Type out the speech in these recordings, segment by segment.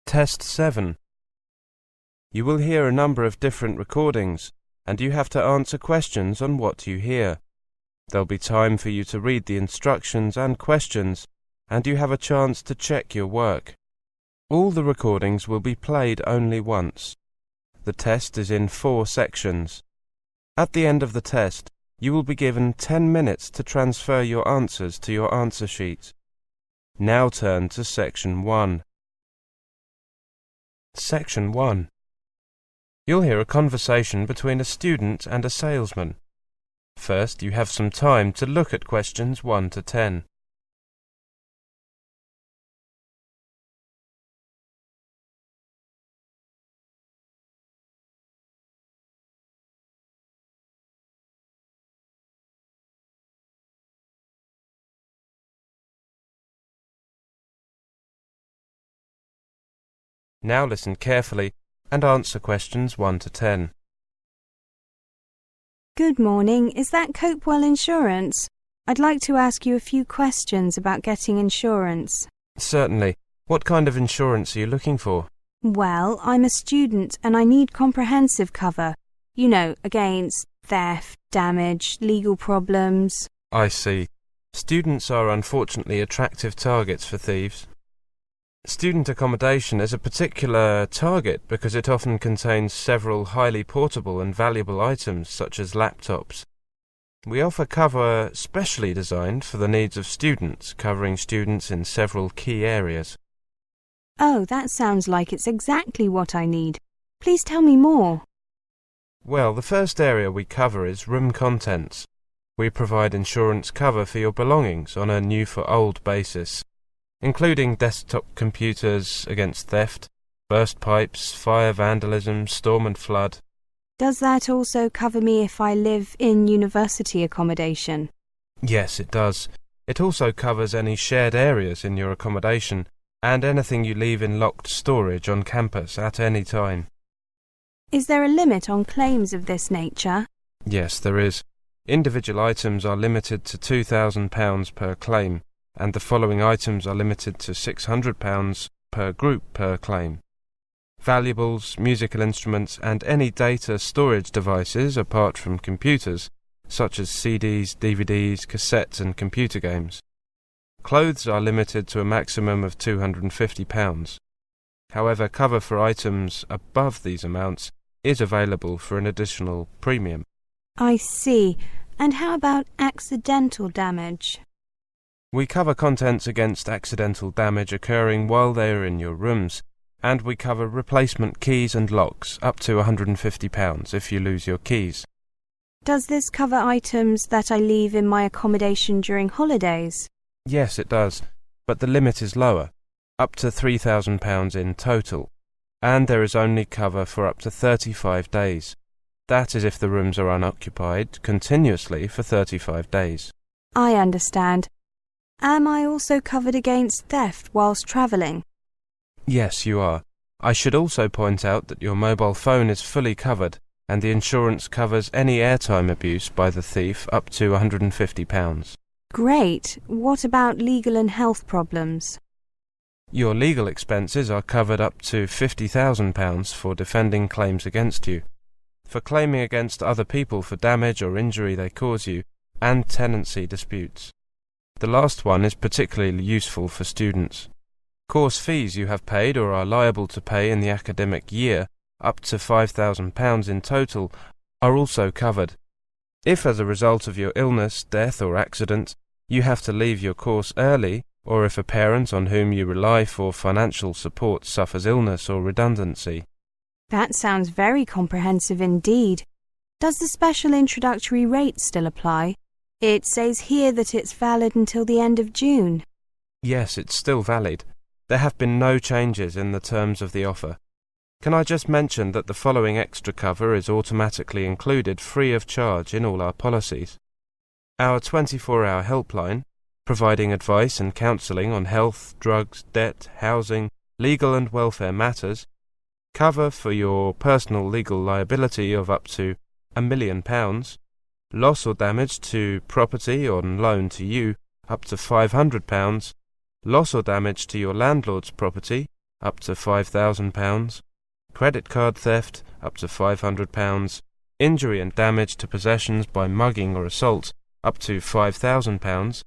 Test 7. You will hear a number of different recordings, and you have to answer questions on what you hear. There'll be time for you to read the instructions and questions, and you have a chance to check your work. All the recordings will be played only once. The test is in 4 sections. At the end of the test, you will be given 10 minutes to transfer your answers to your answer sheet. Now turn to Section 1. Section 1. You'll hear a conversation between a student and a salesman. First, you have some time to look at questions 1 to 10. Now listen carefully and answer questions 1 to 10. Good morning. Is that Copewell Insurance? I'd like to ask you a few questions about getting insurance. Certainly. What kind of insurance are you looking for? Well, I'm a student and I need comprehensive cover. You know, against theft, damage, legal problems. I see. Students are unfortunately attractive targets for thieves. Student accommodation is a particular target because it often contains several highly portable and valuable items such as laptops. We offer cover specially designed for the needs of students, covering students in several key areas. Oh, that sounds like it's exactly what I need. Please tell me more. Well, the first area we cover is room contents. We provide insurance cover for your belongings on a new-for-old basis, including desktop computers against theft, burst pipes, fire vandalism, storm and flood. Does that also cover me if I live in university accommodation? Yes, it does. It also covers any shared areas in your accommodation and anything you leave in locked storage on campus at any time. Is there a limit on claims of this nature? Yes, there is. Individual items are limited to £2,000 per claim, and the following items are limited to £600 per group per claim. Valuables, musical instruments, and any data storage devices apart from computers, such as CDs, DVDs, cassettes, and computer games. Clothes are limited to a maximum of £250. However, cover for items above these amounts is available for an additional premium. I see. And how about accidental damage? We cover contents against accidental damage occurring while they are in your rooms, and we cover replacement keys and locks up to £150 if you lose your keys. Does this cover items that I leave in my accommodation during holidays? Yes, it does, but the limit is lower, up to £3,000 in total, and there is only cover for up to 35 days. That is if the rooms are unoccupied continuously for 35 days. I understand. Am I also covered against theft whilst travelling? Yes, you are. I should also point out that your mobile phone is fully covered, and the insurance covers any airtime abuse by the thief up to £150. Great. What about legal and health problems? Your legal expenses are covered up to £50,000 for defending claims against you, for claiming against other people for damage or injury they cause you, and tenancy disputes. The last one is particularly useful for students. Course fees you have paid or are liable to pay in the academic year, up to £5,000 in total, are also covered. If as a result of your illness, death or accident, you have to leave your course early, or if a parent on whom you rely for financial support suffers illness or redundancy. That sounds very comprehensive indeed. Does the special introductory rate still apply? It says here that it's valid until the end of June. Yes, it's still valid. There have been no changes in the terms of the offer. Can I just mention that the following extra cover is automatically included free of charge in all our policies. Our 24-hour helpline, providing advice and counselling on health, drugs, debt, housing, legal and welfare matters, cover for your personal legal liability of up to £1 million, loss or damage to property on loan to you up to £500, loss or damage to your landlord's property up to £5,000, credit card theft up to £500, injury and damage to possessions by mugging or assault up to £5,000,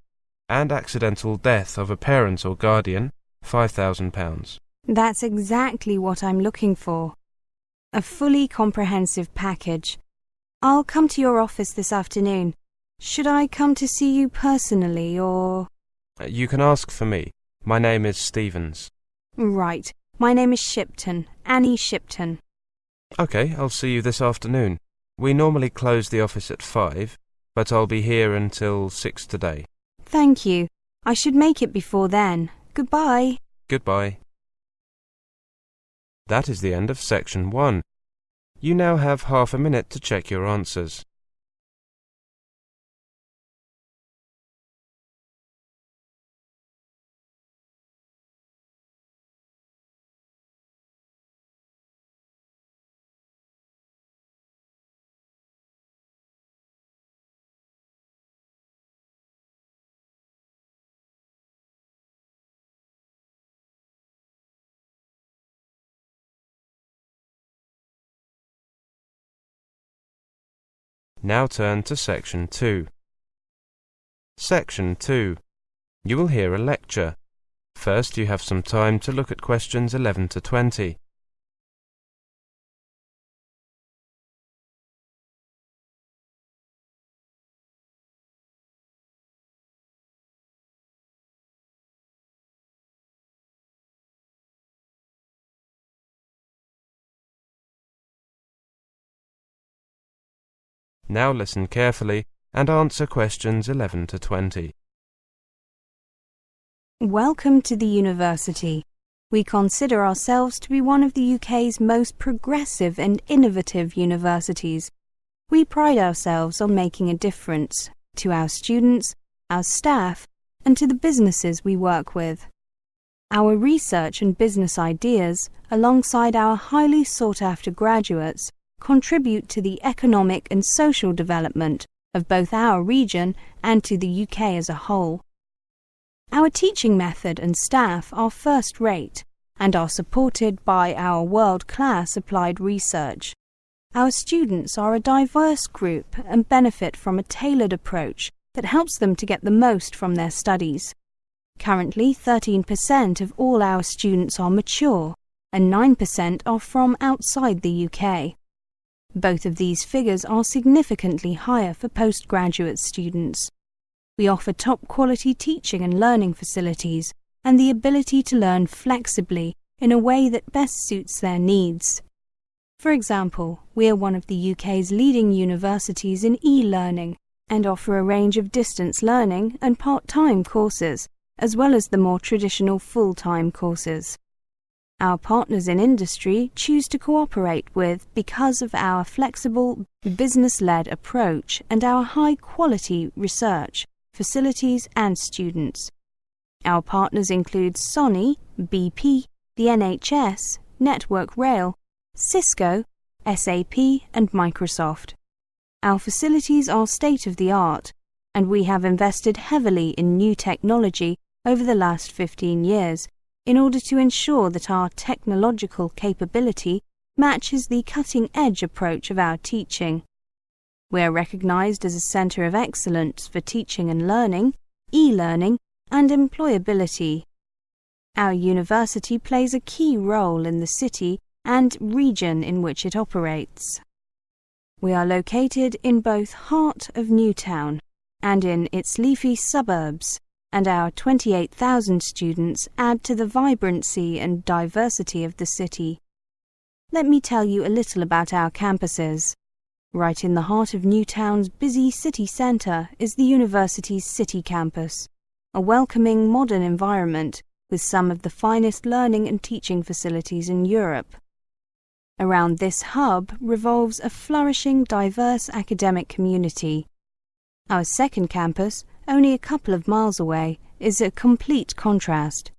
and accidental death of a parent or guardian, £5,000. That's exactly what I'm looking for. A fully comprehensive package. I'll come to your office this afternoon. Should I come to see you personally, or...? You can ask for me. My name is Stevens. Right. My name is Shipton, Annie Shipton. OK, I'll see you this afternoon. We normally close the office at 5, but I'll be here until 6 today. Thank you. I should make it before then. Goodbye. Goodbye. That is the end of section 1. You now have half a minute to check your answers. Now turn to section 2. Section 2. You will hear a lecture. First, you have some time to look at questions 11 to 20. Now listen carefully and answer questions 11 to 20. Welcome to the university. We consider ourselves to be one of the UK's most progressive and innovative universities. We pride ourselves on making a difference to our students, our staff, and to the businesses we work with. Our research and business ideas, alongside our highly sought-after graduates, contribute to the economic and social development of both our region and to the UK as a whole. Our teaching method and staff are first-rate and are supported by our world-class applied research. Our students are a diverse group and benefit from a tailored approach that helps them to get the most from their studies. Currently, 13% of all our students are mature and 9% are from outside the UK. Both of these figures are significantly higher for postgraduate students. We offer top-quality teaching and learning facilities and the ability to learn flexibly in a way that best suits their needs. For example, we are one of the UK's leading universities in e-learning and offer a range of distance learning and part-time courses, as well as the more traditional full-time courses. Our partners in industry choose to cooperate with because of our flexible, business-led approach and our high-quality research, facilities and students. Our partners include Sony, BP, the NHS, Network Rail, Cisco, SAP and Microsoft. Our facilities are state-of-the-art, and we have invested heavily in new technology over the last 15 years in order to ensure that our technological capability matches the cutting-edge approach of our teaching. We are recognised as a centre of excellence for teaching and learning, e-learning and employability. Our university plays a key role in the city and region in which it operates. We are located in both heart of Newtown and in its leafy suburbs, and our 28,000 students add to the vibrancy and diversity of the city. Let me tell you a little about our campuses. Right in the heart of Newtown's busy city centre is the university's city campus, a welcoming modern environment with some of the finest learning and teaching facilities in Europe. Around this hub revolves a flourishing, diverse academic community. Our second campus, only a couple of miles away, is a complete contrast.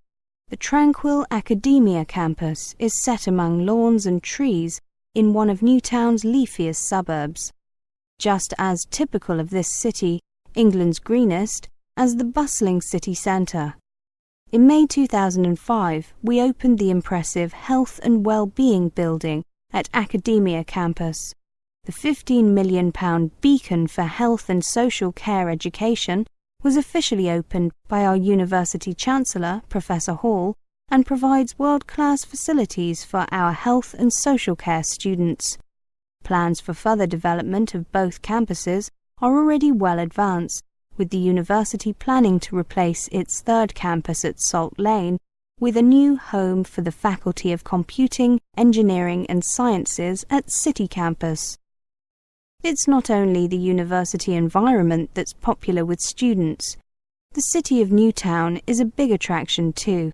The tranquil Academia campus is set among lawns and trees in one of Newtown's leafiest suburbs. just as typical of this city, England's greenest, as the bustling city centre. In May 2005, we opened the impressive Health and Wellbeing building at Academia campus. The £15 million beacon for health and social care education was officially opened by our University Chancellor, Professor Hall, and provides world-class facilities for our health and social care students. Plans for further development of both campuses are already well advanced, with the university planning to replace its third campus at Salt Lane with a new home for the Faculty of Computing, Engineering and Sciences at City Campus. It's not only the university environment that's popular with students. The city of Newtown is a big attraction too.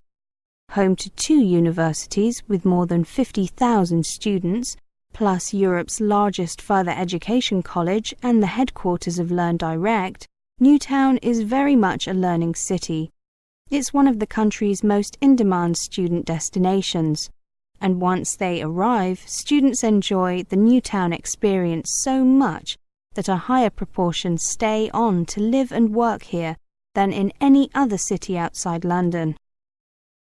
Home to 2 universities with more than 50,000 students, plus Europe's largest further education college and the headquarters of Learn Direct, Newtown is very much a learning city. It's one of the country's most in-demand student destinations, and once they arrive, students enjoy the Newtown experience so much that a higher proportion stay on to live and work here than in any other city outside London.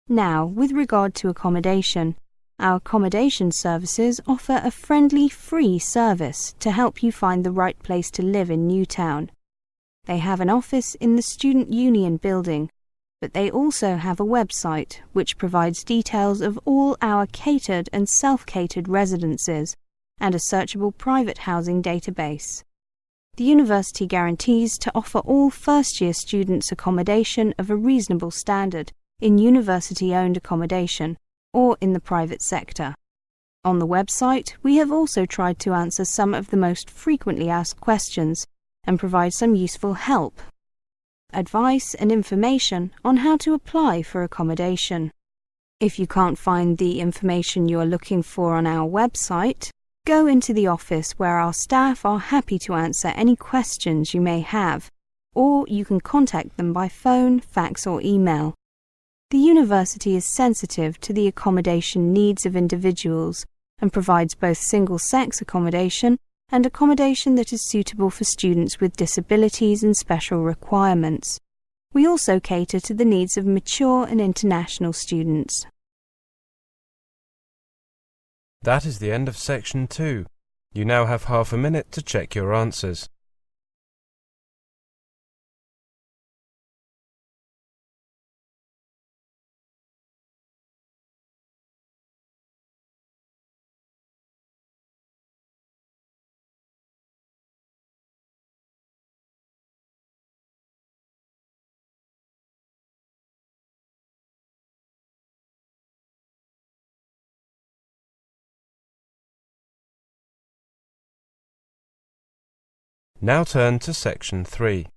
Now, with regard to accommodation, our accommodation services offer a friendly, free service to help you find the right place to live in Newtown. They have an office in the Student Union building, but they also have a website which provides details of all our catered and self-catered residences and a searchable private housing database. The university guarantees to offer all first-year students accommodation of a reasonable standard in university-owned accommodation or in the private sector. On the website, we have also tried to answer some of the most frequently asked questions and provide some useful help, advice and information on how to apply for accommodation. If you can't find the information you are looking for on our website, go into the office where our staff are happy to answer any questions you may have, or you can contact them by phone, fax or email. The university is sensitive to the accommodation needs of individuals and provides both single-sex accommodation and accommodation that is suitable for students with disabilities and special requirements. We also cater to the needs of mature and international students. That is the end of section 2. You now have half a minute to check your answers. Now turn to section 3.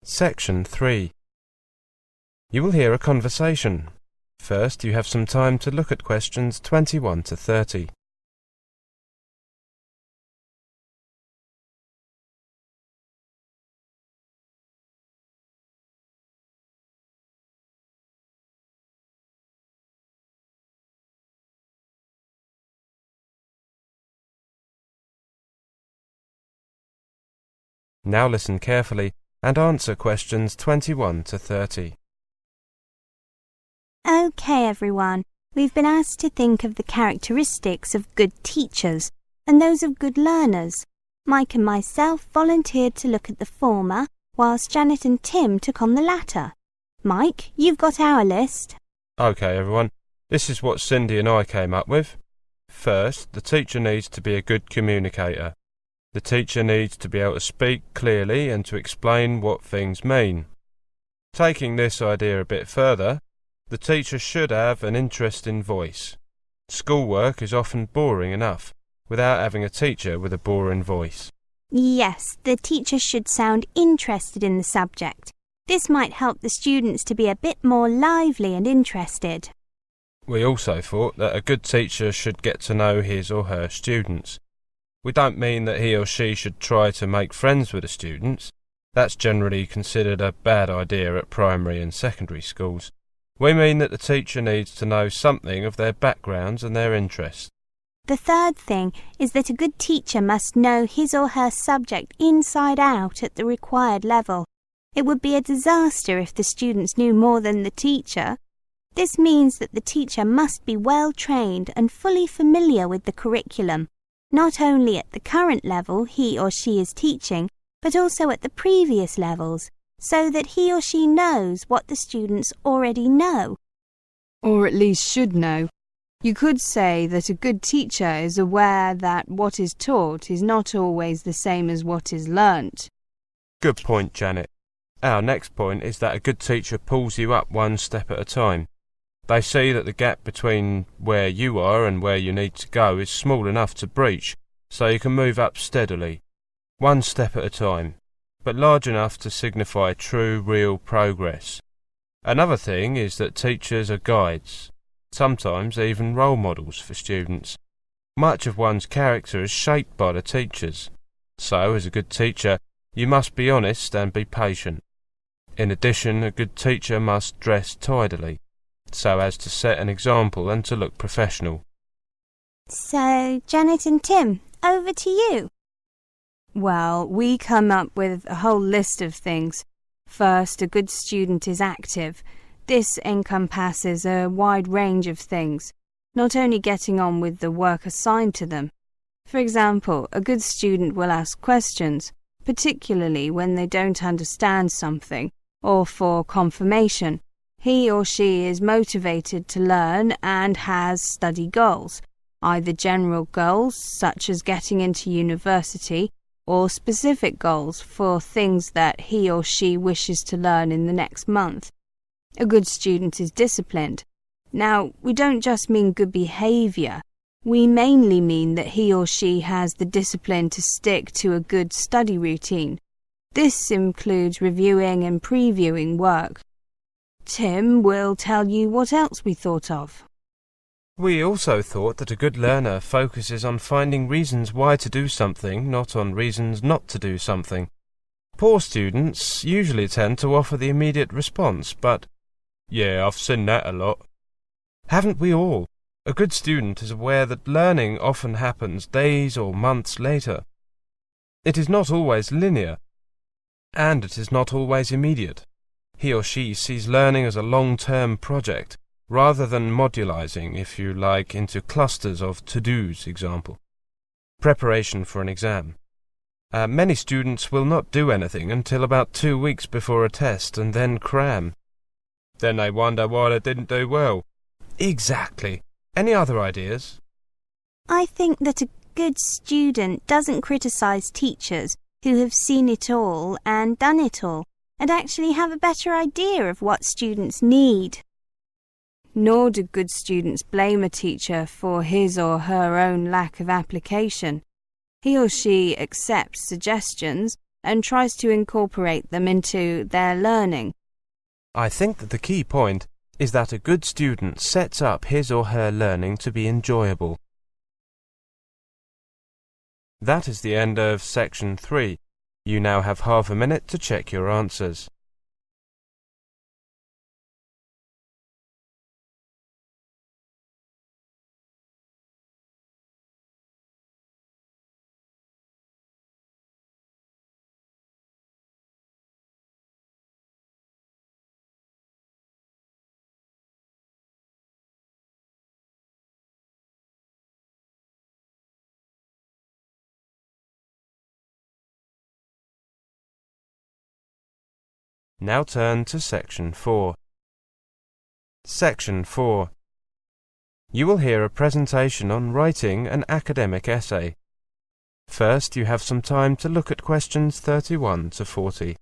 Section 3. You will hear a conversation. First, you have some time to look at questions 21 to 30. Now listen carefully and answer questions 21 to 30. Okay, everyone. We've been asked to think of the characteristics of good teachers and those of good learners. Mike and myself volunteered to look at the former, whilst Janet and Tim took on the latter. Mike, you've got our list. Okay, everyone. This is what Cindy and I came up with. First, the teacher needs to be a good communicator. The teacher needs to be able to speak clearly and to explain what things mean. Taking this idea a bit further, the teacher should have an interesting voice. Schoolwork is often boring enough without having a teacher with a boring voice. Yes, the teacher should sound interested in the subject. This might help the students to be a bit more lively and interested. We also thought that a good teacher should get to know his or her students. We don't mean that he or she should try to make friends with the students. That's generally considered a bad idea at primary and secondary schools. We mean that the teacher needs to know something of their backgrounds and their interests. The third thing is that a good teacher must know his or her subject inside out at the required level. It would be a disaster if the students knew more than the teacher. This means that the teacher must be well trained and fully familiar with the curriculum, not only at the current level he or she is teaching, but also at the previous levels, so that he or she knows what the students already know. Or at least should know. You could say that a good teacher is aware that what is taught is not always the same as what is learnt. Good point, Janet. Our next point is that a good teacher pulls you up one step at a time. They see that the gap between where you are and where you need to go is small enough to breach, so you can move up steadily, one step at a time, but large enough to signify true, real progress. Another thing is that teachers are guides, sometimes even role models for students. Much of one's character is shaped by the teachers, so as a good teacher you must be honest and be patient. In addition, a good teacher must dress tidily, so as to set an example and to look professional. So, Janet and Tim, over to you. Well, we come up with a whole list of things. First, a good student is active. This encompasses a wide range of things, not only getting on with the work assigned to them. For example, a good student will ask questions, particularly when they don't understand something, or for confirmation. He or she is motivated to learn and has study goals, either general goals such as getting into university, or specific goals for things that he or she wishes to learn in the next month. A good student is disciplined. Now, we don't just mean good behaviour. We mainly mean that he or she has the discipline to stick to a good study routine. This includes reviewing and previewing work. Tim will tell you what else we thought of. We also thought that a good learner focuses on finding reasons why to do something, not on reasons not to do something. Poor students usually tend to offer the immediate response, but, "Yeah, I've seen that a lot." Haven't we all? A good student is aware that learning often happens days or months later. It is not always linear, and it is not always immediate. He or she sees learning as a long-term project, rather than modularizing, if you like, into clusters of to-dos, example. Preparation for an exam. Many students will not do anything until about 2 weeks before a test and then cram. Then they wonder why they didn't do well. Exactly. Any other ideas? I think that a good student doesn't criticise teachers who have seen it all and done it all, and actually have a better idea of what students need. Nor do good students blame a teacher for his or her own lack of application. He or she accepts suggestions and tries to incorporate them into their learning. I think that the key point is that a good student sets up his or her learning to be enjoyable. That is the end of section 3. You now have half a minute to check your answers. Now turn to section 4. Section 4. You will hear a presentation on writing an academic essay. First, you have some time to look at questions 31 to 40.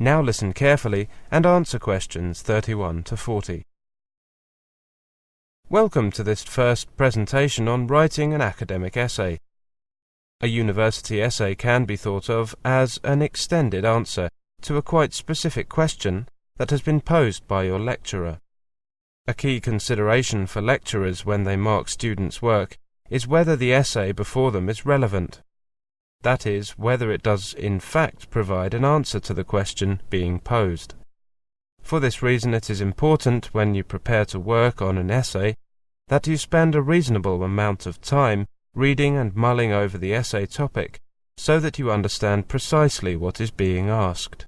Now listen carefully and answer questions 31 to 40. Welcome to this first presentation on writing an academic essay. A university essay can be thought of as an extended answer to a quite specific question that has been posed by your lecturer. A key consideration for lecturers when they mark students' work is whether the essay before them is relevant. That is, whether it does in fact provide an answer to the question being posed. For this reason, it is important when you prepare to work on an essay that you spend a reasonable amount of time reading and mulling over the essay topic so that you understand precisely what is being asked.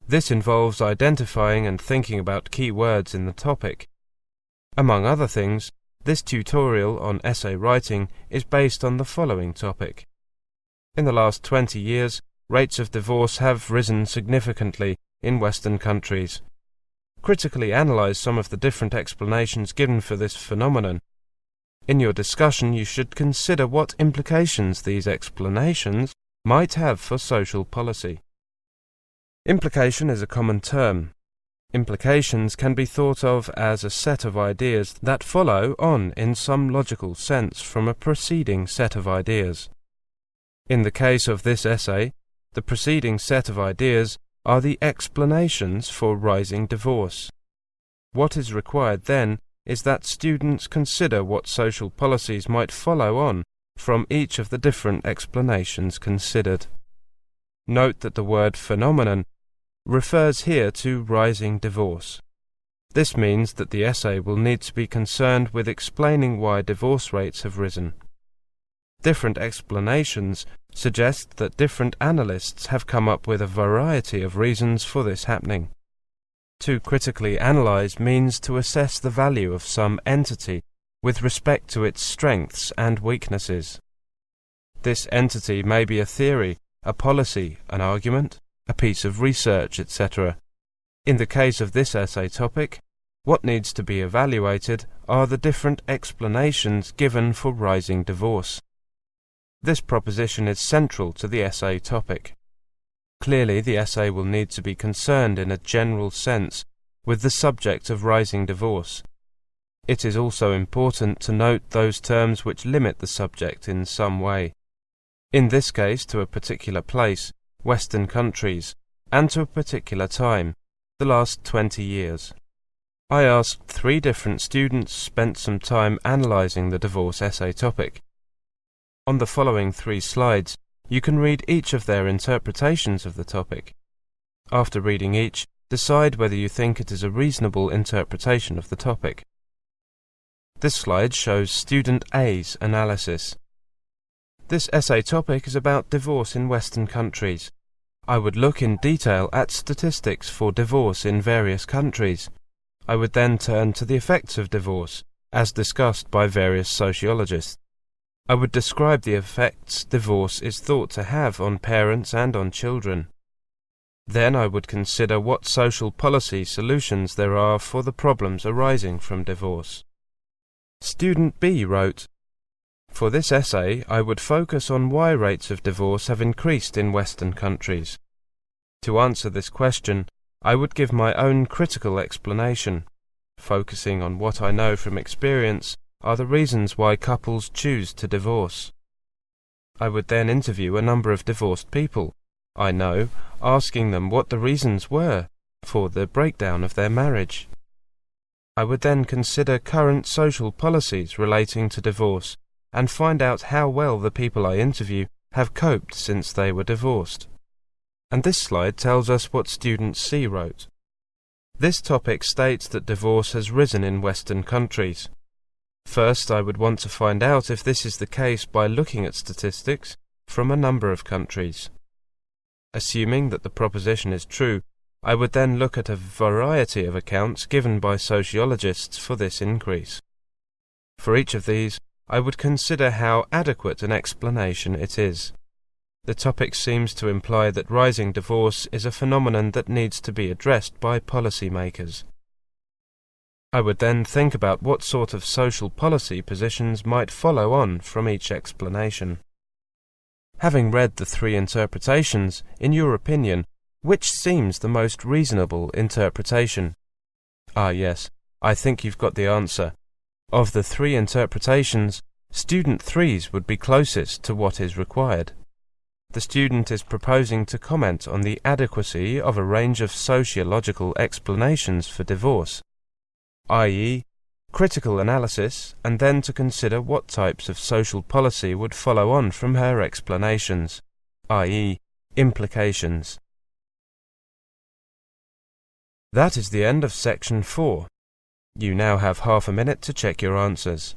This involves identifying and thinking about key words in the topic. Among other things, this tutorial on essay writing is based on the following topic. In the last 20 years, rates of divorce have risen significantly in Western countries. Critically analyze some of the different explanations given for this phenomenon. In your discussion, you should consider what implications these explanations might have for social policy. Implication is a common term. Implications can be thought of as a set of ideas that follow on in some logical sense from a preceding set of ideas. In the case of this essay, the preceding set of ideas are the explanations for rising divorce. What is required then is that students consider what social policies might follow on from each of the different explanations considered. Note that the word phenomenon refers here to rising divorce. This means that the essay will need to be concerned with explaining why divorce rates have risen. Different explanations suggest that different analysts have come up with a variety of reasons for this happening. To critically analyze means to assess the value of some entity with respect to its strengths and weaknesses. This entity may be a theory, a policy, an argument, a piece of research, etc. In the case of this essay topic, what needs to be evaluated are the different explanations given for rising divorce. This proposition is central to the essay topic. Clearly, the essay will need to be concerned in a general sense with the subject of rising divorce. It is also important to note those terms which limit the subject in some way. In this case, to a particular place, Western countries, and to a particular time, the last 20 years. I asked 3 different students, spent some time analyzing the divorce essay topic. On the following 3 slides, you can read each of their interpretations of the topic. After reading each, decide whether you think it is a reasonable interpretation of the topic. This slide shows student A's analysis. This essay topic is about divorce in Western countries. I would look in detail at statistics for divorce in various countries. I would then turn to the effects of divorce, as discussed by various sociologists. I would describe the effects divorce is thought to have on parents and on children. Then I would consider what social policy solutions there are for the problems arising from divorce. Student B wrote, "For this essay, I would focus on why rates of divorce have increased in Western countries. To answer this question, I would give my own critical explanation, focusing on what I know from experience are the reasons why couples choose to divorce. I would then interview a number of divorced people I know, asking them what the reasons were for the breakdown of their marriage. I would then consider current social policies relating to divorce and find out how well the people I interview have coped since they were divorced." And this slide tells us what student C wrote. This topic states that divorce has risen in Western countries. First, I would want to find out if this is the case by looking at statistics from a number of countries. Assuming that the proposition is true, I would then look at a variety of accounts given by sociologists for this increase. For each of these, I would consider how adequate an explanation it is. The topic seems to imply that rising divorce is a phenomenon that needs to be addressed by policymakers. I would then think about what sort of social policy positions might follow on from each explanation. Having read the 3 interpretations, in your opinion, which seems the most reasonable interpretation? Yes, I think you've got the answer. Of the 3 interpretations, student 3's would be closest to what is required. The student is proposing to comment on the adequacy of a range of sociological explanations for divorce. i.e., critical analysis, and then to consider what types of social policy would follow on from her explanations, i.e., implications. That is the end of section 4. You now have half a minute to check your answers.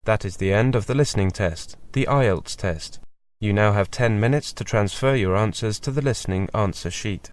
That is the end of the listening test, the Ielts test. You now have 10 minutes to transfer your answers to the listening answer sheet.